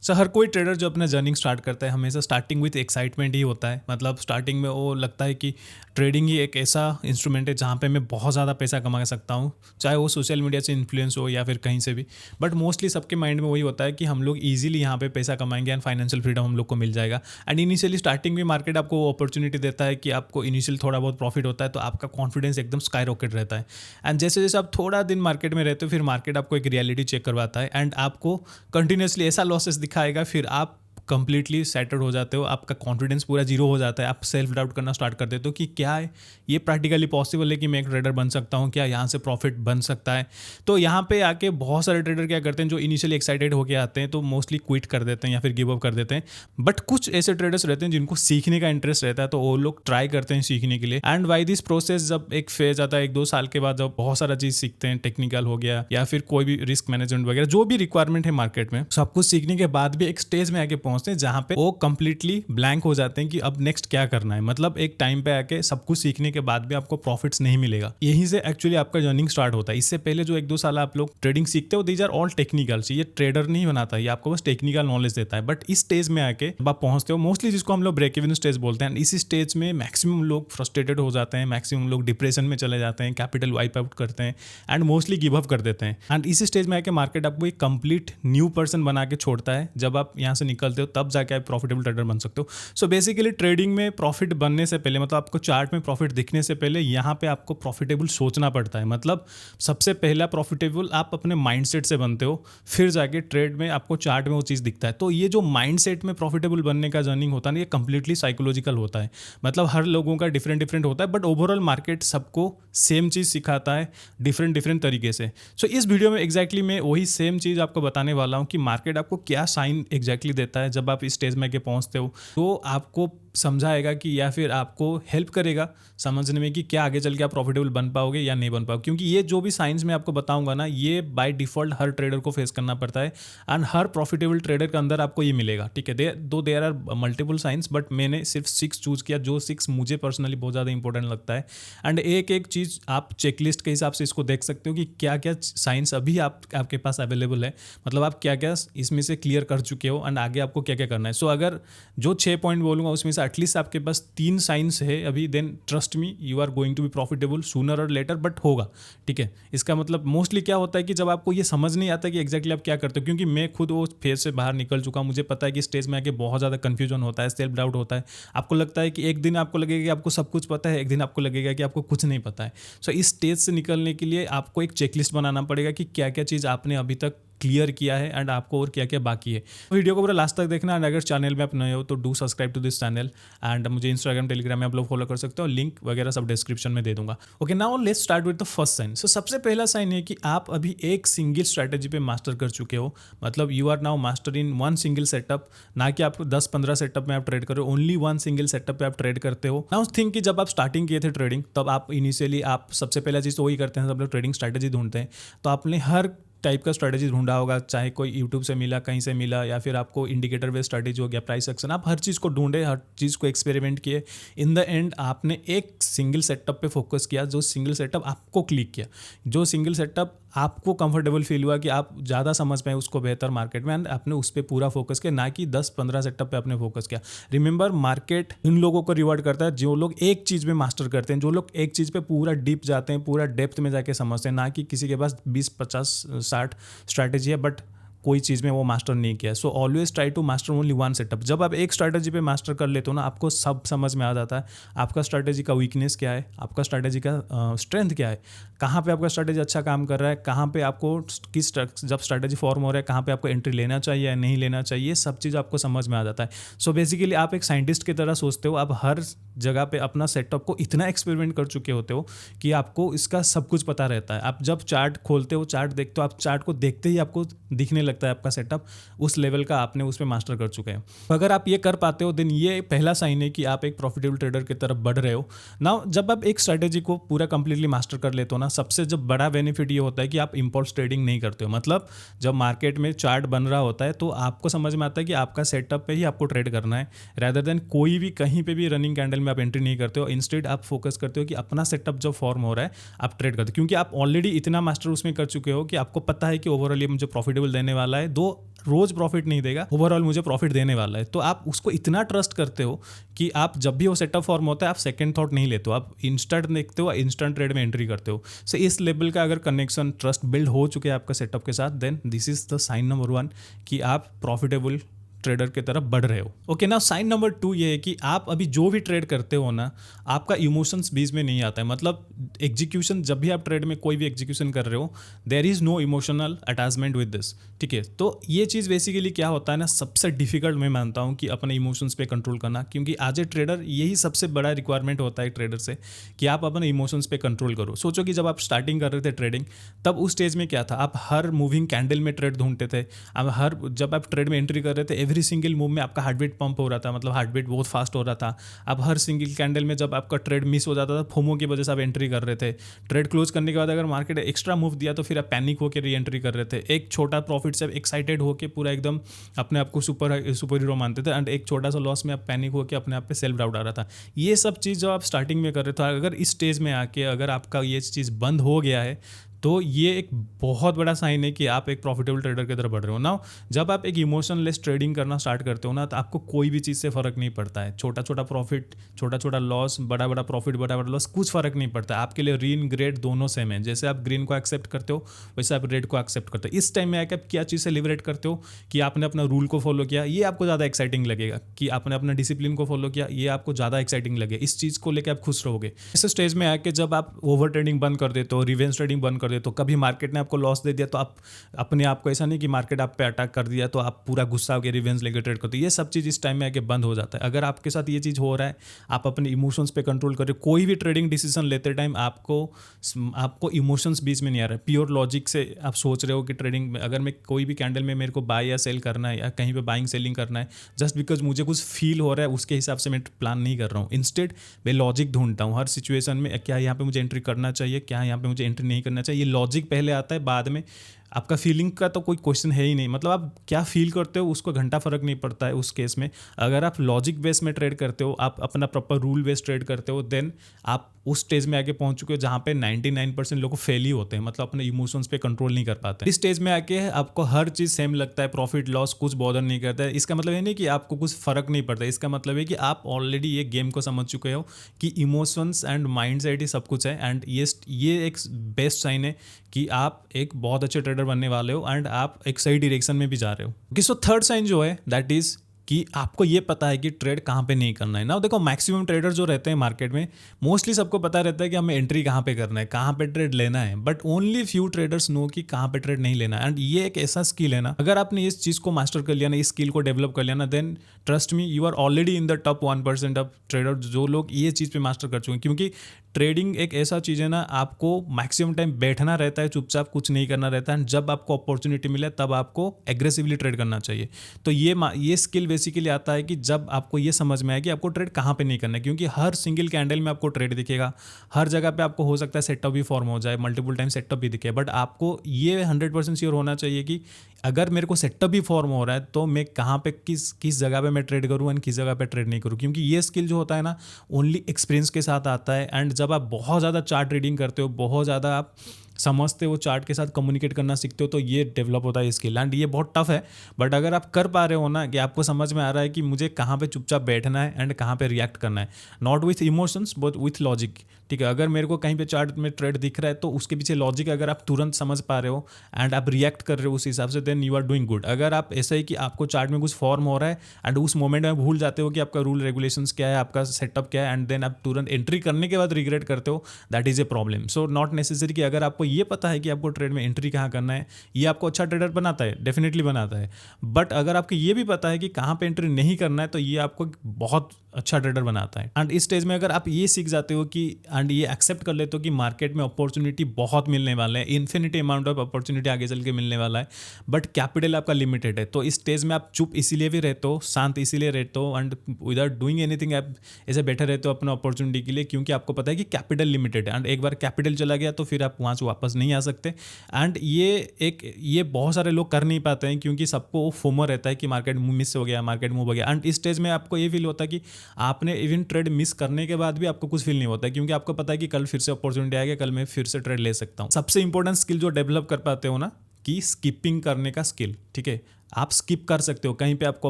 Sir हर कोई trader जो अपना जर्निंग स्टार्ट करता है हमेशा स्टार्टिंग विथ एक्साइटमेंट ही होता है। मतलब स्टार्टिंग में वो लगता है कि ट्रेडिंग ही एक ऐसा इंस्ट्रूमेंट है जहाँ पे मैं बहुत ज़्यादा पैसा कमा सकता हूँ, चाहे वो सोशल मीडिया से इन्फ्लुएंस हो या फिर कहीं से भी। बट मोस्टली सबके माइंड में वही होता है कि हम लोग ईजिली यहाँ पे पैसा कमाएंगे एंड फाइनेंशियल फ्रीडम हम लोग को मिल जाएगा। एंड इनिशियली स्टार्टिंग में मार्केट आपको वो अपॉर्चुनिटी देता है कि आपको इनिशियल थोड़ा बहुत प्रॉफिट होता है, तो आपका कॉन्फिडेंस एकदम स्काई रॉकेट रहता है। एंड जैसे जैसे आप थोड़ा दिन मार्केट में रहते हो फिर मार्केट आपको एक रियलिटी चेक करवाता है एंड आपको कंटिन्यूसली ऐसा लॉसेस दिखाएगा, फिर आप कंप्लीटली सेटल्ड हो जाते हो, आपका कॉन्फिडेंस पूरा जीरो हो जाता है, आप सेल्फ डाउट करना स्टार्ट कर देते हो कि क्या है ये प्रैक्टिकली पॉसिबल है कि मैं एक ट्रेडर बन सकता हूँ, क्या यहाँ से प्रॉफिट बन सकता है। तो यहाँ पे आके बहुत सारे ट्रेडर क्या करते हैं जो इनिशियली एक्साइटेड होकर आते हैं तो मोस्टली क्विट कर देते हैं या फिर गिव अप कर देते हैं। बट कुछ ऐसे ट्रेडर्स रहते हैं जिनको सीखने का इंटरेस्ट रहता है, तो वो लोग ट्राई करते हैं सीखने के लिए। एंड बाई दिस प्रोसेस जब एक फेज आता है 1-2 साल के बाद, जब बहुत सारा चीज़ सीखते हैं, टेक्निकल हो गया या फिर कोई भी रिस्क मैनेजमेंट वगैरह जो भी रिक्वायरमेंट है मार्केट में, सब कुछ सीखने के बाद भी एक स्टेज में आके पहुंचते हैं जहाँ पे वो कंप्लीटली ब्लैंक हो जाते हैं कि अब नेक्स्ट क्या करना है। मतलब एक टाइम पे आके सब कुछ सीखने के बाद भी आपको प्रॉफिट्स नहीं मिलेगा। यहीं से एक्चुअली आपका जर्निंग स्टार्ट होता है। इससे पहले जो 1-2 साल आप लोग ट्रेडिंग सीखते हो, दीज आर ऑल टेक्निकल्स। ये ट्रेडर नहीं बनाता, ये आपको बस टेक्निकल नॉलेज देता है। बट इस स्टेज में आके जब आप पहुंचते हो, मोस्टली जिसको हम लोग ब्रेक इवन स्टेज बोलते हैं, इसी स्टेज में मैक्सिमम लोग फ्रस्ट्रेटेड हो जाते हैं, मैक्सिमम लोग डिप्रेशन में चले जाते हैं, कैपिटल वाइप आउट करते हैं एंड मोस्टली गिव अप कर देते हैं। एंड इसी स्टेज में आके मार्केट आपको एक कंप्लीट न्यू पर्सन बना के छोड़ता है। जब आप यहाँ से निकलते हो तब जाके आप प्रॉफिटेबल ट्रेडर बन सकते हो। सो बेसिकली ट्रेडिंग में प्रॉफिट बनने से पहले, मतलब आपको चार्ट में प्रॉफिट दिखने से पहले यहाँ पे आपको प्रॉफिटेबल सोचना पड़ता है। मतलब सबसे पहला प्रॉफिटेबल आप अपने माइंडसेट से बनते हो, फिर जाके ट्रेड में आपको चार्ट में वो चीज़ दिखता है। तो ये जो माइंडसेट में प्रॉफिटेबल बनने का जर्निंग होता है ना, ये कंप्लीटली साइकोलॉजिकल होता है। मतलब हर लोगों का डिफरेंट डिफरेंट होता है, बट ओवरऑल मार्केट सबको सेम चीज़ सिखाता है डिफरेंट डिफरेंट तरीके से। सो इस वीडियो में एग्जैक्टली मैं वही सेम चीज़ आपको बताने वाला हूँ कि मार्केट आपको क्या साइन एग्जैक्टली देता है जब आप इस स्टेज में आके पहुँचते हो। तो आपको समझाएगा कि या फिर आपको हेल्प करेगा समझने में कि क्या आगे चल के आप प्रॉफिटेबल बन पाओगे या नहीं बन पाओगे। क्योंकि ये जो भी साइंस में आपको बताऊंगा ना, ये बाय डिफॉल्ट हर ट्रेडर को फेस करना पड़ता है एंड हर प्रॉफिटेबल ट्रेडर के अंदर आपको ये मिलेगा। ठीक है, there are multiple signs, but मैंने सिर्फ 6 चूज किया, जो 6 मुझे पर्सनली बहुत ज़्यादा इंपॉर्टेंट लगता है। एंड एक एक चीज़ आप चेकलिस्ट के हिसाब से इसको देख सकते हो कि क्या क्या साइंस अभी आपके पास अवेलेबल है, मतलब आप क्या क्या इसमें से क्लियर कर चुके हो एंड आगे आपको क्या क्या करना है। सो अगर जो 6 पॉइंट बोलूँगा उसमें से एटलीस्ट आपके पास 3 साइंस है अभी, then trust me you are going to be profitable sooner और लेटर, बट होगा। ठीक है, इसका मतलब मोस्टली क्या होता है कि जब आपको ये समझ नहीं आता कि एग्जैक्टली आप क्या करते हो, क्योंकि मैं खुद वो फेज से बाहर निकल चुका हूँ, मुझे पता है कि स्टेज में आके बहुत ज़्यादा कन्फ्यूजन होता है, सेल्फ डाउट होता है। आपको लगता है कि एक दिन आपको लगेगा कि आपको सब कुछ पता है, एक दिन आपको लगेगा कि आपको कुछ नहीं पता है। सो इस स्टेज से निकलने के लिए आपको एक चेकलिस्ट बनाना पड़ेगा कि क्या क्या चीज़ आपने अभी तक क्लियर किया है एंड आपको और क्या क्या बाकी है। वीडियो को पूरा लास्ट तक देखना। एंड अगर चैनल में आप नए हो तो do subscribe to this channel and मुझे इंस्टाग्राम टेलीग्राम में आप लोग फॉलो कर सकते हो, लिंक वगैरह सब डिस्क्रिप्शन में दे दूंगा। Okay, now let's start with the first sign. So सबसे पहला साइन है कि आप अभी एक सिंगल स्ट्रैटेजी पे मास्टर कर चुके हो। मतलब you are now master in one single setup, ना कि आप 10-15 सेटअप में आप ट्रेड कर रहे हो, ओनली वन सिंगल सेटअप पे आप ट्रेड करते हो। नाउ थिंक कि जब आप स्टार्टिंग किए थे ट्रेडिंग, तब आप इनिशियली आप सबसे पहला चीज़ तो वही करते हैं, सब लोग ट्रेडिंग स्ट्रैटेजी ढूंढते हैं। तो आपने हर टाइप का स्ट्रैटेजी ढूंढा होगा, चाहे कोई यूट्यूब से मिला, कहीं से मिला, या फिर आपको इंडिकेटर बेस्ड स्ट्रैटेजी हो गया, प्राइस एक्शन, आप हर चीज़ को ढूंढे, हर चीज़ को एक्सपेरिमेंट किए। इन द एंड आपने एक सिंगल सेटअप पे फोकस किया, जो सिंगल सेटअप आपको क्लिक किया, जो सिंगल सेटअप आपको कंफर्टेबल फील हुआ कि आप ज़्यादा समझ पाए उसको बेहतर मार्केट में, एंड आपने उस पर पूरा फोकस किया, ना कि 10-15 सेटअप पे आपने फोकस किया। रिमेंबर, मार्केट इन लोगों को रिवॉर्ड करता है जो लोग एक चीज़ में मास्टर करते हैं, जो लोग एक चीज़ पे पूरा डीप जाते हैं, पूरा डेप्थ में जाके समझते हैं, ना कि किसी के पास 20-50-60 स्ट्रैटेजी है बट कोई चीज़ में वो मास्टर नहीं किया है। So always try to master only one setup. जब आप एक स्ट्रैटेजी पे मास्टर कर लेते हो ना, आपको सब समझ में आ जाता है, आपका स्ट्रैटेजी का वीकनेस क्या है, आपका स्ट्रैटेजी का स्ट्रेंथ क्या है, कहाँ पे आपका स्ट्रैटेजी अच्छा काम कर रहा है, कहाँ पे आपको किस जब स्ट्रैटेजी फॉर्म हो रहा है कहाँ पे आपको एंट्री लेना चाहिए या नहीं लेना चाहिए, सब चीज़ आपको समझ में आ जाता है। सो बेसिकली आप एक साइंटिस्ट की तरह सोचते हो, आप हर जगह पे अपना सेटअप को इतना एक्सपेरिमेंट कर चुके होते हो कि आपको इसका सब कुछ पता रहता है। आप जब चार्ट खोलते हो, चार्ट देखते हो, आप चार्ट को देखते ही आपको दिखने लगता है आपका सेटअप, उस लेवल का आपने उसमें मास्टर कर चुके हैं। अगर आप ये कर पाते हो, देन ये पहला साइन है कि आप एक प्रॉफिटेबल ट्रेडर की तरफ बढ़ रहे हो। नाउ जब आप एक स्ट्रैटेजी को पूरा कंप्लीटली मास्टर कर लेते हो ना, सबसे जब बड़ा बेनिफिट ये होता है कि आप इम्पल्स ट्रेडिंग नहीं करते हो। मतलब जब मार्केट में चार्ट बन रहा होता है तो आपको समझ में आता है कि आपका सेटअप पे ही आपको ट्रेड करना है, रादर देन कोई भी कहीं पे भी रनिंग कैंडल में आप एंट्री नहीं करते हो। इंस्टेड आप फोकस करते हो कि अपना सेटअप जब फॉर्म हो रहा है आप ट्रेड करते हो, क्योंकि आप ऑलरेडी इतना मास्टर उसमें कर चुके हो कि आपको पता है कि ओवरऑल ये मुझे प्रॉफिटेबल देने वाला वाला है, दो रोज प्रॉफिट नहीं देगा, ओवरऑल मुझे प्रॉफिट देने वाला है। तो आप उसको इतना ट्रस्ट करते हो कि आप जब भी वो सेटअप फॉर्म होता है आप सेकंड थॉट नहीं लेते हो, आप इंस्टेंट देखते हो, इंस्टेंट ट्रेड में एंट्री करते हो। सो इस लेवल का अगर कनेक्शन ट्रस्ट बिल्ड हो चुके हैं आपका सेटअप के साथ, then this is the sign number 1 कि आप प्रॉफिटेबल ट्रेडर की तरफ बढ़ रहे हो। ओके, ना साइन नंबर 2 ये है कि आप अभी जो भी ट्रेड करते हो ना, आपका इमोशंस बीच में नहीं आता है। मतलब एग्जीक्यूशन, जब भी आप ट्रेड में कोई भी एग्जीक्यूशन कर रहे हो, there is no emotional attachment with this, ठीक है। तो ये चीज़ बेसिकली क्या होता है ना, सबसे डिफिकल्ट मैं मानता हूँ कि अपने इमोशंस पे कंट्रोल करना, क्योंकि एज ए ट्रेडर यही सबसे बड़ा रिक्वायरमेंट होता है ट्रेडर से कि आप अपने इमोशंस पे कंट्रोल करो। सोचो कि जब आप स्टार्टिंग कर रहे थे ट्रेडिंग, तब उस स्टेज में क्या था, आप हर मूविंग कैंडल में ट्रेड ढूंढते थे। जब आप ट्रेड में एंट्री कर रहे थे, एवरी सिंगल मूव में आपका हार्ट बीट पंप हो रहा था, मतलब हार्ट बीट बहुत फास्ट हो रहा था। अब हर सिंगल कैंडल में जब आपका ट्रेड मिस हो जाता था, फोमो की वजह से आप एंट्री कर रहे थे। ट्रेड क्लोज करने के बाद अगर मार्केट एक्स्ट्रा मूव दिया तो फिर आप पैनिक होकर री एंट्री कर रहे थे। एक छोटा प्रॉफिट से एक्साइटेड होकर पूरा एकदम अपने आप को सुपर हीरो मानते थे, एंड एक छोटा सा लॉस में आप पैनिक होकर अपने आप पे सेल्फ डाउट आ रहा था। ये सब चीज़ जो आप स्टार्टिंग में कर रहे थे, अगर इस स्टेज में आके अगर आपका ये चीज़ बंद हो गया है, तो ये एक बहुत बड़ा साइन है कि आप एक प्रॉफिटेबल ट्रेडर की तरफ बढ़ रहे हो ना। जब आप एक इमोशनलेस ट्रेडिंग करना स्टार्ट करते हो ना, तो आपको कोई भी चीज़ से फ़र्क नहीं पड़ता है। छोटा छोटा प्रॉफिट, छोटा छोटा लॉस, बड़ा बड़ा प्रॉफिट, बड़ा बड़ा लॉस, कुछ फ़र्क नहीं पड़ता। आपके लिए ग्रीन ग्रेड दोनों सेम है। जैसे आप ग्रीन को एक्सेप्ट करते हो, वैसे आप रेड को एक्सेप्ट करते हो। इस टाइम में आकर आप क्या चीज़ से लिबरेट करते हो कि आपने अपना रूल को फॉलो किया, ये आपको ज़्यादा एक्साइटिंग लगेगा। कि आपने अपना डिसिप्लिन को फॉलो किया, ये आपको ज़्यादा एक्साइटिंग लगे। इस चीज़ को लेकर आप खुश रहोगे। इस स्टेज में आके जब आप ओवर ट्रेडिंग बंद कर देते हो, रिवेंज ट्रेडिंग बंद कर देते हो, कभी मार्केट ने आपको लॉस दे दिया तो आप अपने आप को, ऐसा नहीं कि मार्केट आप पे अटैक कर दिया तो आप पूरा गुस्सा होकर रिवेंज लेकर ट्रेड करते हो। ये सब चीज़ इस टाइम में आके बंद हो जाता है। अगर आपके साथ ये चीज़ हो रहा है, आप अपने इमोशंस पे कंट्रोल कर रहे हो, कोई भी ट्रेडिंग डिसीजन लेते टाइम आपको इमोशंस बीच में नहीं आ रहा है। प्योर लॉजिक से आप सोच रहे हो कि ट्रेडिंग में अगर मैं कोई भी कैंडल में मेरे को बाय या सेल करना है, या कहीं पे बाइंग सेलिंग करना है, जस्ट बिकॉज मुझे कुछ फील हो रहा है उसके हिसाब से मैं प्लान नहीं कर रहा हूँ। इंस्टेड मैं लॉजिक ढूंढता हूँ हर सिचुएशन में। क्या यहाँ पे मुझे एंट्री करना चाहिए, क्या यहाँ पे मुझे एंट्री नहीं करना चाहिए, ये लॉजिक पहले आता है, बाद में आपका फीलिंग का तो कोई क्वेश्चन है ही नहीं। मतलब आप क्या फील करते हो उसको घंटा फर्क नहीं पड़ता है उस केस में। अगर आप लॉजिक बेस में ट्रेड करते हो, आप अपना प्रॉपर रूल बेस ट्रेड करते हो, देन आप उस स्टेज में आके पहुंच चुके हो जहाँ पे 99% लोग फेल ही होते हैं, मतलब अपने इमोशंस पे कंट्रोल नहीं कर पाते। इस स्टेज में आके आपको हर चीज़ सेम लगता है, प्रॉफिट लॉस कुछ बॉदर नहीं करता है। इसका मतलब ये नहीं कि आपको कुछ फर्क नहीं पड़ता, इसका मतलब है कि आप ऑलरेडी ये गेम को समझ चुके हो कि इमोशंस एंड माइंड सेट ही सब कुछ है। एंड ये एक बेस्ट साइन है कि आप एक बहुत अच्छे ट्रेडर बनने वाले हो, एंड आप एक सही डायरेक्शन में भी जा रहे हो। सो थर्ड साइन जो है दैट इज कि आपको ये पता है कि ट्रेड कहाँ पे नहीं करना है ना। देखो मैक्सिमम ट्रेडर जो रहते हैं मार्केट में, मोस्टली सबको पता रहता है कि हमें एंट्री कहाँ पे करना है, कहाँ पे ट्रेड लेना है, but only few traders know कि कहाँ पे ट्रेड नहीं लेना है। एंड ये एक ऐसा स्किल है ना, अगर आपने इस चीज़ को मास्टर कर लिया ना, इस स्किल को डेवलप कर लिया ना, then trust me you are already in the top 1% of trader जो लोग ये चीज़ पे मास्टर कर चुके हैं। क्योंकि ट्रेडिंग एक ऐसा चीज़ है ना, आपको मैक्सिमम टाइम बैठना रहता है, चुपचाप कुछ नहीं करना रहता है। जब आपको अपॉर्चुनिटी मिले तब आपको एग्रेसिवली ट्रेड करना चाहिए। तो ये स्किल बेसिकली आता है कि जब आपको ये समझ में आए कि आपको ट्रेड कहाँ पे नहीं करना है, क्योंकि हर सिंगल कैंडल में आपको ट्रेड दिखेगा, हर जगह पे आपको हो सकता है सेटअप भी फॉर्म हो जाए, मल्टीपल टाइम सेटअप भी दिखे, बट आपको ये 100% श्योर होना चाहिए कि अगर मेरे को सेटअप भी फॉर्म हो रहा है तो मैं कहाँ पे किस जगह पे मैं ट्रेड करूँ एंड किस जगह पे ट्रेड नहीं करूँ। क्योंकि ये स्किल जो होता है ना, ओनली एक्सपीरियंस के साथ आता है। एंड जब आप बहुत ज़्यादा चार्ट रीडिंग करते हो, बहुत ज़्यादा आप समझते हो, चार्ट के साथ कम्युनिकेट करना सीखते हो, तो ये डेवलप होता है स्किल। एंड ये बहुत टफ है, बट अगर आप कर पा रहे हो ना, कि आपको समझ में आ रहा है कि मुझे कहाँ पे चुपचाप बैठना है एंड कहाँ पे रिएक्ट करना है, not with emotions but with logic, ठीक है। अगर मेरे को कहीं पे चार्ट में ट्रेड दिख रहा है तो उसके पीछे लॉजिक अगर आप तुरंत समझ पा रहे हो एंड आप रिएक्ट कर रहे हो उस हिसाब से, then you are doing good. अगर आप ऐसा ही कि आपको चार्ट में कुछ फॉर्म हो रहा है एंड उस मोमेंट में भूल जाते हो कि आपका रूल रेगुलेशंस क्या है, आपका सेटअप क्या है, एंड देन आप तुरंत एंट्री करने के बाद रिग्रेट करते हो, that is a problem. So not necessary कि अगर आपको ये पता है कि आपको ट्रेड में एंट्री कहाँ करना है, ये आपको अच्छा ट्रेडर बनाता है, डेफिनेटली बनाता है। बट अगर आपको ये भी पता है कि कहाँ पे एंट्री नहीं करना है, तो ये आपको बहुत अच्छा ट्रेडर बनाता है। एंड इस स्टेज में अगर आप ये सीख जाते हो कि एंड ये एक्सेप्ट कर लेते हो कि मार्केट में अपॉर्चुनिटी बहुत मिलने वाला है, इन्फिनिटी अमाउंट ऑफ अपॉर्चुनिटी आगे चल के मिलने वाला है, बट कैपिटल आपका लिमिटेड है, तो इस स्टेज में आप चुप इसीलिए भी रहते हो, शांत इसीलिए रहते हो, एंड विदाउट डूइंग एनीथिंग आप ऐसे बैठे रहते हो अपना अपॉर्चुनिटी के लिए, क्योंकि आपको पता है कि कैपिटल लिमिटेड है। एंड एक बार कैपिटल चला गया तो फिर आप वहाँ से वापस नहीं आ सकते। एंड ये बहुत सारे लोग कर नहीं पाते हैं, क्योंकि सबको फोमो रहता है कि मार्केट मिस हो गया, मार्केट मूव हो गया। एंड इस स्टेज में आपको ये फील होता है कि आपने इवन ट्रेड मिस करने के बाद भी आपको कुछ फील नहीं होता है, क्योंकि आपको पता है कि कल फिर से अपॉर्चुनिटी आएगा, कल मैं फिर से ट्रेड ले सकता हूँ। सबसे इंपॉर्टेंट स्किल जो डेवलप कर पाते हो ना, कि स्किपिंग करने का स्किल, ठीक है। आप स्किप कर सकते हो, कहीं पे आपको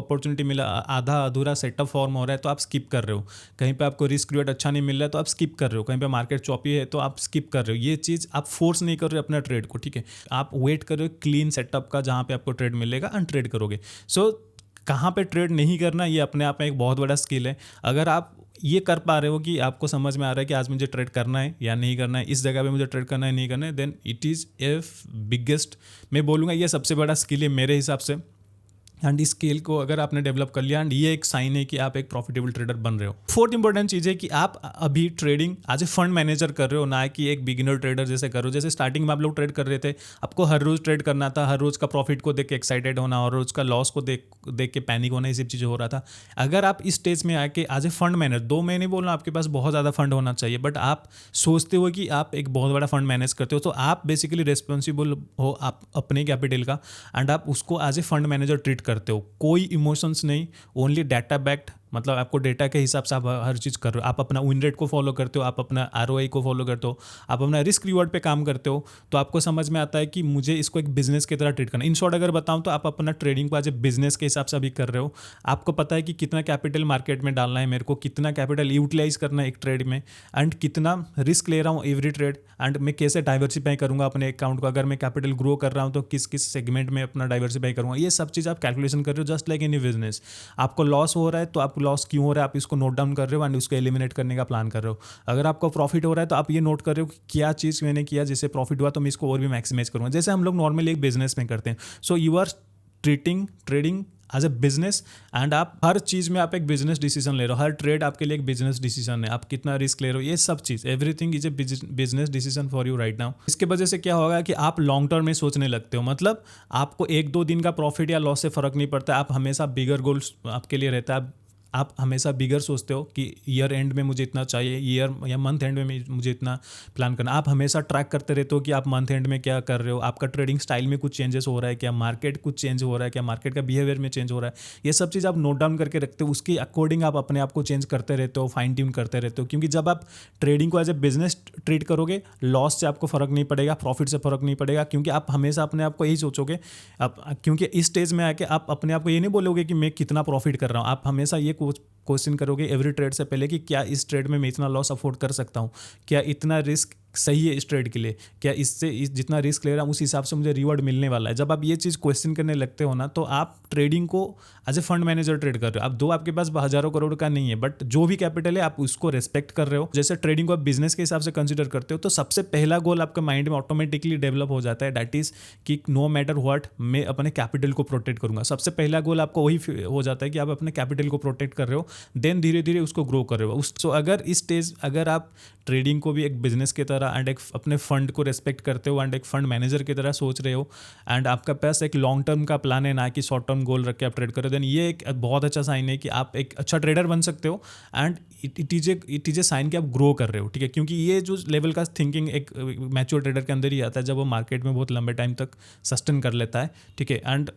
अपॉर्चुनिटी मिला, आधा अधूरा सेटअप फॉर्म हो रहा है तो आप स्किप कर रहे हो, कहीं पे आपको रिस्क रिवॉर्ड अच्छा नहीं मिल रहा है तो आप स्किप कर रहे हो, कहीं पे मार्केट चॉपी है तो आप स्किप कर रहे हो। ये चीज़ आप फोर्स नहीं कर रहे हो अपना ट्रेड को, ठीक है। आप वेट कर रहे हो क्लीन सेटअप का जहाँ पे आपको ट्रेड मिलेगा एंड ट्रेड करोगे। सो कहाँ पे ट्रेड नहीं करना, ये अपने आप में एक बहुत बड़ा स्किल है। अगर आप ये कर पा रहे हो कि आपको समझ में आ रहा है कि आज मुझे ट्रेड करना है या नहीं करना है, इस जगह पे मुझे ट्रेड करना है नहीं करना है, then it is a biggest, मैं बोलूँगा ये सबसे बड़ा स्किल है मेरे हिसाब से। एंड इस स्किल को अगर आपने डेवलप कर लिया, एंड ये एक साइन है कि आप एक प्रॉफिटेबल ट्रेडर बन रहे हो। फोर्थ इंपॉर्टेंट चीज़ है कि आप अभी trading as a fund manager कर रहे हो, ना कि एक बिगिनर ट्रेडर जैसे कर रहे हो। जैसे स्टार्टिंग में आप लोग ट्रेड कर रहे थे, आपको हर रोज़ ट्रेड करना था, हर रोज़ का प्रॉफिट को देख के एक्साइटेड होना, हर रोज़ का लॉस को देख के पैनिक होना, ये सब चीज़ें हो रहा था। अगर आप इस स्टेज में आके एज ए फंड मैनेजर, दो मैं नहीं बोल रहा आपके पास बहुत ज़्यादा फंड होना चाहिए, बट आप सोचते हो कि आप एक बहुत बड़ा फंड मैनेज करते हो, तो आप बेसिकली रिस्पॉन्सिबल हो आप अपने कैपिटल का, एंड आप उसको as a fund manager treat करते हो। कोई इमोशंस नहीं, ओनली डाटा बैक्ड, मतलब आपको डेटा के हिसाब से आप हर चीज़ कर रहे हो। आप अपना विन रेट को फॉलो करते हो, आप अपना आरओआई को फॉलो करते हो, आप अपना रिस्क रिवॉर्ड पे काम करते हो, तो आपको समझ में आता है कि मुझे इसको एक बिजनेस की तरह ट्रीट करना। इन शॉर्ट अगर बताऊं तो आप अपना ट्रेडिंग को एज ए बिजनेस के हिसाब से अभी कर रहे हो। आपको पता है कि कितना कैपिटल मार्केट में डालना है मेरे को, कितना कैपिटल यूटिलाइज करना है एक ट्रेड में, एंड कितना रिस्क ले रहा हूँ एवरी ट्रेड, एंड मैं कैसे डाइवर्सिफाई करूँगा अपने अकाउंट को। अगर मैं कैपिटल ग्रो कर रहा हूँ तो किस किस सेगमेंट में अपना डाइवर्सिफाई करूँगा, ये सब चीज़ आप कैलकुलेशन कर रहे हो। जस्ट लाइक एनी बिजनेस, आपको लॉस हो रहा है तो आपको लॉस क्यों हो रहा है आप इसको नोट डाउन कर रहे हो एंड उसको एलिमिनेट करने का प्लान कर रहे हो। अगर आपको प्रॉफिट हो रहा है तो आप ये नोट कर रहे हो कि क्या चीज़ मैंने किया जिससे प्रॉफिट हुआ, तो मैं इसको और भी मैक्सिमाइज करूँगा, जैसे हम लोग नॉर्मली एक बिजनेस में करते हैं। So you are treating trading as a business, and आप हर चीज़ में आप एक बिजनेस डिसीजन ले रहे हो। हर ट्रेड आपके लिए एक बिजनेस डिसीजन है, आप कितना रिस्क ले रहे हो, ये सब चीज़, everything is a business decision for you right now. इसके वजह से क्या होगा कि आप लॉन्ग टर्म में सोचने लगते हो, मतलब आपको एक दो दिन का प्रॉफिट या लॉस से फर्क नहीं पड़ता, आप हमेशा बिगर गोल्स आपके लिए रहता है। आप हमेशा बिगर सोचते हो कि ईयर एंड में मुझे इतना चाहिए, ईयर या मंथ एंड में मुझे इतना प्लान करना। आप हमेशा ट्रैक करते रहते हो कि आप मंथ एंड में क्या कर रहे हो, आपका ट्रेडिंग स्टाइल में कुछ चेंजेस हो रहा है क्या, मार्केट कुछ चेंज हो रहा है क्या, मार्केट का बिहेवियर में चेंज हो रहा है, ये सब चीज़ आप नोट डाउन करके रखते हो। उसके अकॉर्डिंग आप अपने आप को चेंज करते रहते हो, फाइन ट्यून करते रहते हो। क्योंकि जब आप ट्रेडिंग को एज ए बिजनेस ट्रीट करोगे, लॉस से आपको फर्क नहीं पड़ेगा, प्रॉफिट से फर्क नहीं पड़ेगा, क्योंकि आप हमेशा अपने आप को यही सोचोगे। क्योंकि इस स्टेज में आके आप अपने आप को ये नहीं बोलोगे कि मैं कितना प्रॉफिट कर रहा हूँ, आप हमेशा ये क्वेश्चन करोगे एवरी ट्रेड से पहले कि क्या इस ट्रेड में मैं इतना लॉस अफोर्ड कर सकता हूँ, क्या इतना रिस्क सही है इस ट्रेड के लिए, क्या इससे जितना रिस्क ले रहा हूँ उस हिसाब से मुझे रिवॉर्ड मिलने वाला है। जब आप ये चीज़ क्वेश्चन करने लगते हो ना, तो आप ट्रेडिंग को as a fund manager trade कर रहे हो। अब दो आपके पास हज़ारों करोड़ का नहीं है, बट जो भी कैपिटल है आप उसको रेस्पेक्ट कर रहे हो। जैसे ट्रेडिंग को आप बिजनेस के हिसाब से कंसिडर करते हो, तो सबसे पहला गोल आपके माइंड में ऑटोमेटिकली डेवलप हो जाता है, दैट इज कि नो मैटर व्हाट, मैं अपने कैपिटल को प्रोटेक्ट करूंगा। सबसे पहला गोल आपको वही हो जाता है कि आप अपने कैपिटल को प्रोटेक्ट कर रहे हो, देन धीरे धीरे उसको ग्रो कर रहे हो। सो अगर इस स्टेज, अगर आप ट्रेडिंग को भी एक बिजनेस की तरह एंड एक अपने फंड को रेस्पेक्ट करते हो एंड एक फंड मैनेजर की तरह सोच रहे हो, एंड आपका पास एक लॉन्ग टर्म का प्लान है, ना कि शॉर्ट टर्म गोल रख के आप ट्रेड करो, देन ये एक बहुत अच्छा साइन है कि आप एक अच्छा ट्रेडर बन सकते हो। And it is a sign कि आप ग्रो कर रहे हो, ठीक है। क्योंकि ये जो लेवल का थिंकिंग एक मैच्योर ट्रेडर के अंदर ही आता है, जब वो मार्केट में बहुत लंबे टाइम तक सस्टेन कर लेता है, ठीक है। एंड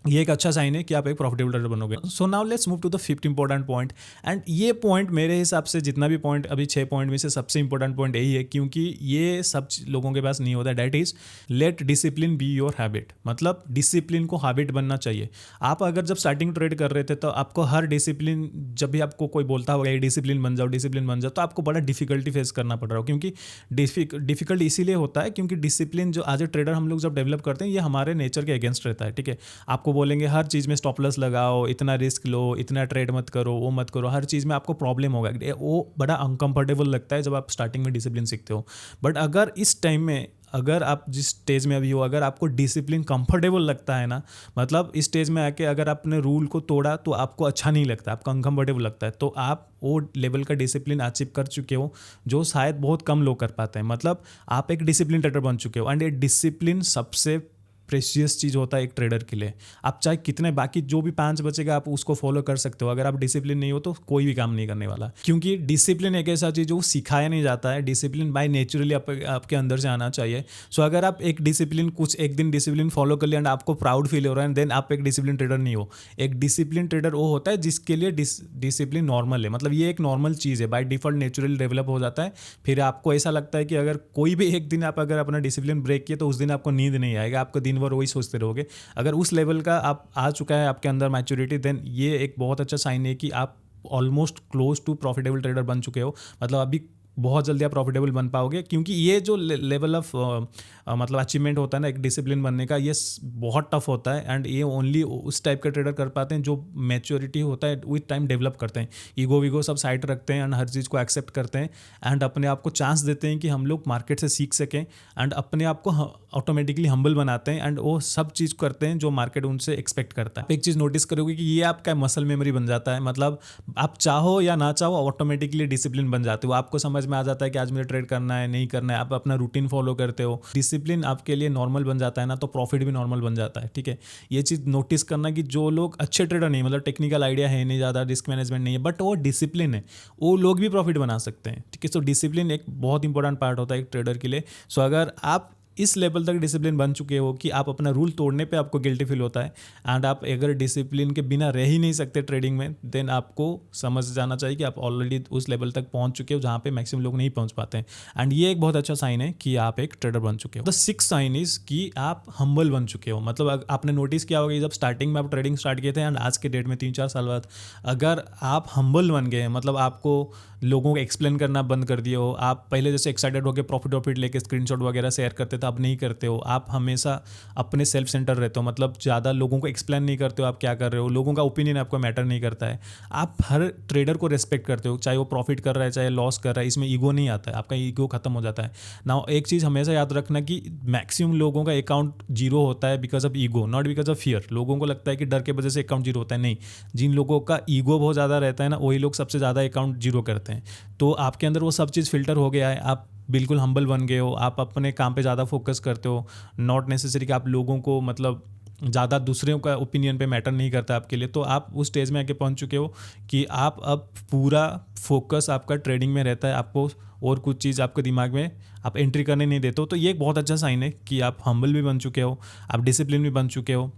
ये एक अच्छा साइन है कि आप एक प्रॉफिटेबल ट्रेडर बनोगे। So now let's move to the fifth important point, and ये पॉइंट मेरे हिसाब से जितना भी पॉइंट अभी 6 पॉइंट में से सबसे इंपॉर्टेंट पॉइंट यही है, क्योंकि ये सब लोगों के पास नहीं होता। That is let discipline be your habit, मतलब डिसिप्लिन को हैबिट बनना चाहिए। आप अगर जब स्टार्टिंग ट्रेड कर रहे थे तो आपको हर डिसिप्लिन, जब भी आपको कोई बोलता होगा ये डिसिप्लिन बन जाओ डिसिप्लिन बन जाओ, तो आपको बड़ा डिफिकल्टी फेस करना पड़ रहा हो। क्योंकि डिफिकल्ट इसीलिए होता है क्योंकि डिसिप्लिन जो एज ए ट्रेडर हम लोग जब डेवलप करते हैं, ये हमारे नेचर के अगेंस्ट रहता है, ठीक है। आपको बोलेंगे हर चीज़ में स्टॉप लॉस लगाओ, इतना रिस्क लो, इतना ट्रेड मत करो, वो मत करो, हर चीज़ में आपको प्रॉब्लम होगा। वो बड़ा अनकंफर्टेबल लगता है जब आप स्टार्टिंग में डिसिप्लिन सीखते हो। बट अगर इस टाइम में, अगर आप जिस स्टेज में अभी हो, अगर आपको डिसिप्लिन कंफर्टेबल लगता है ना, मतलब इस स्टेज में आके अगर आपने रूल को तोड़ा तो आपको अच्छा नहीं लगता, आपको अनकंफर्टेबल लगता है, तो आप वो लेवल का डिसिप्लिन अचीव कर चुके हो जो शायद बहुत कम लोग कर पाते हैं। मतलब आप एक डिसिप्लिन ट्रेडर बन चुके हो, एंड ये डिसिप्लिन सबसे प्रेशियस चीज़ होता है एक ट्रेडर के लिए। आप चाहे कितने बाकी जो भी 5 बचेगा आप उसको फॉलो कर सकते हो, अगर आप डिसिप्लिन नहीं हो तो कोई भी काम नहीं करने वाला। क्योंकि डिसिप्लिन एक ऐसा चीज़ जो सिखाया नहीं जाता है, डिसिप्लिन बाय नेचुरली आपके अंदर से आना चाहिए। सो अगर आप एक डिसिप्लिन कुछ एक दिन डिसिप्लिन फॉलो कर लिया एंड आपको प्राउड फील हो रहा है, देन आप एक डिसिप्लिन ट्रेडर नहीं हो। एक डिसिप्लिन ट्रेडर वो होता है जिसके लिए डिसिप्लिन नॉर्मल है, मतलब ये एक नॉर्मल चीज़ है, बाय डिफॉल्ट नेचुरली डेवलप हो जाता है। फिर आपको ऐसा लगता है कि अगर कोई भी एक दिन आप अगर अपना डिसिप्लिन ब्रेक किए तो उस दिन आपको नींद नहीं आएगा, आपको दिन भर वही सोचते रहोगे। अगर उस लेवल का आप आ चुका है आपके अंदर मैच्योरिटी, देन ये एक बहुत अच्छा साइन है कि आप almost close to profitable trader बन चुके हो। मतलब अभी बहुत जल्दी आप प्रॉफिटेबल बन पाओगे, क्योंकि ये जो लेवल ऑफ मतलब अचीवमेंट होता है ना एक डिसिप्लिन बनने का, ये बहुत टफ होता है। एंड ये ओनली उस टाइप के ट्रेडर कर पाते हैं जो मैच्योरिटी होता है विथ टाइम डेवलप करते हैं, ईगो वीगो सब साइड रखते हैं एंड हर चीज़ को एक्सेप्ट करते हैं एंड अपने आप को चांस देते हैं कि हम लोग मार्केट से सीख सकें एंड अपने आप को ऑटोमेटिकली हम्बल बनाते हैं एंड वो सब चीज़ करते हैं जो मार्केट उनसे एक्सपेक्ट करता है। एक चीज़ नोटिस करोगे कि ये आपका मसल मेमोरी बन जाता है। मतलब आप चाहो या ना चाहो ऑटोमेटिकली डिसिप्लिन बन जाते हो। आपको समझ में आ जाता है कि आज मुझे ट्रेड करना है, नहीं करना है, आप अपना रूटीन फॉलो करते हो। डिसिप्लिन आपके लिए नॉर्मल बन जाता है ना, तो प्रॉफिट भी नॉर्मल बन जाता है। ठीक है, ये चीज़ नोटिस करना कि जो लोग अच्छे ट्रेडर नहीं, मतलब टेक्निकल आइडिया है नहीं ज़्यादा, रिस्क मैनेजमेंट नहीं है, बट वो डिसिप्लिन है, वो लोग भी प्रॉफिट बना सकते हैं। ठीक है, सो डिसिप्लिन एक बहुत इंपॉर्टेंट पार्ट होता है एक ट्रेडर के लिए। सो अगर आप इस लेवल तक डिसिप्लिन बन चुके हो कि आप अपना रूल तोड़ने पे आपको गिल्टी फील होता है एंड आप अगर डिसिप्लिन के बिना रह ही नहीं सकते ट्रेडिंग में, देन आपको समझ जाना चाहिए कि आप ऑलरेडी उस लेवल तक पहुंच चुके हो जहाँ पे मैक्सिमम लोग नहीं पहुंच पाते हैं। एंड ये एक बहुत अच्छा साइन है कि आप एक ट्रेडर बन चुके हो। द सिक्स साइन इज कि आप हम्बल बन चुके हो। मतलब आपने नोटिस किया होगा कि जब स्टार्टिंग में आप ट्रेडिंग स्टार्ट किए थे एंड आज के डेट में 3-4 साल बाद अगर आप हम्बल बन गए, मतलब आपको लोगों को एक्सप्लेन करना बंद कर दिए हो, आप पहले जैसे एक्साइटेड होकर प्रॉफिट लेके स्क्रीनशॉट वगैरह शेयर करते थे, अब नहीं करते हो। आप हमेशा अपने सेल्फ सेंटर रहते हो, मतलब ज़्यादा लोगों को एक्सप्लेन नहीं करते हो आप क्या कर रहे हो, लोगों का ओपिनियन आपको मैटर नहीं करता है। आप हर ट्रेडर को रिस्पेक्ट करते हो, चाहे वो प्रॉफिट कर रहा है चाहे लॉस कर रहा है, इसमें ईगो नहीं आता है, आपका ईगो खत्म हो जाता है ना। एक चीज़ हमेशा याद रखना कि मैक्सिमम लोगों का अकाउंट जीरो होता है because of ego, not because of fear. लोगों को लगता है कि डर के वजह से अकाउंट जीरो होता है, नहीं। जिन लोगों का ईगो बहुत ज़्यादा रहता है ना, वही लोग सबसे ज़्यादा अकाउंट जीरो करते हैं। तो आपके अंदर वो सब चीज़ फिल्टर हो गया है, आप बिल्कुल हम्बल बन गए हो, आप अपने काम पे ज़्यादा फोकस करते हो। नॉट नेसेसरी कि आप लोगों को मतलब ज़्यादा दूसरों का ओपिनियन पे मैटर नहीं करता आपके लिए। तो आप उस स्टेज में आके पहुंच चुके हो कि आप अब पूरा फोकस आपका ट्रेडिंग में रहता है, आपको और कुछ चीज़ आपके दिमाग में आप एंट्री करने नहीं देते हो। तो ये एक बहुत अच्छा साइन है कि आप हम्बल भी बन चुके हो, आप डिसिप्लिन भी बन चुके हो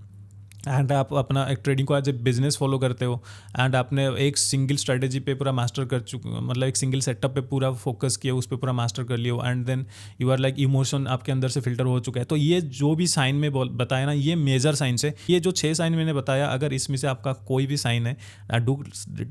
एंड आप अपना एक ट्रेडिंग को एज ए बिजनेस फॉलो करते हो एंड आपने एक सिंगल स्ट्रेटेजी पे पूरा मास्टर कर चुके, मतलब एक सिंगल सेटअप पे पूरा फोकस किया, उस पर पूरा मास्टर कर लिया and then you are like emotion आपके अंदर से फिल्टर हो चुका है। तो ये जो भी साइन में बताया ना, ये मेजर साइंस है। ये जो 6 साइन मैंने बताया, अगर इसमें से आपका कोई भी साइन है, do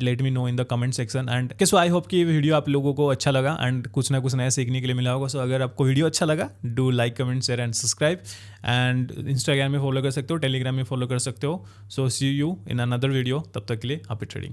let me know in the comment section. And so I hope कि ये वीडियो आप लोगों को अच्छा लगा एंड कुछ ना कुछ नया सीखने के लिए मिला होगा। सो अगर आपको वीडियो अच्छा लगा, do like comment share and subscribe. And Instagram में फॉलो कर सकते हो, टेलीग्राम में फॉलो कर सकते हो। सो सी यू इन अनदर वीडियो, तब तक के लिए हैप्पी ट्रेडिंग।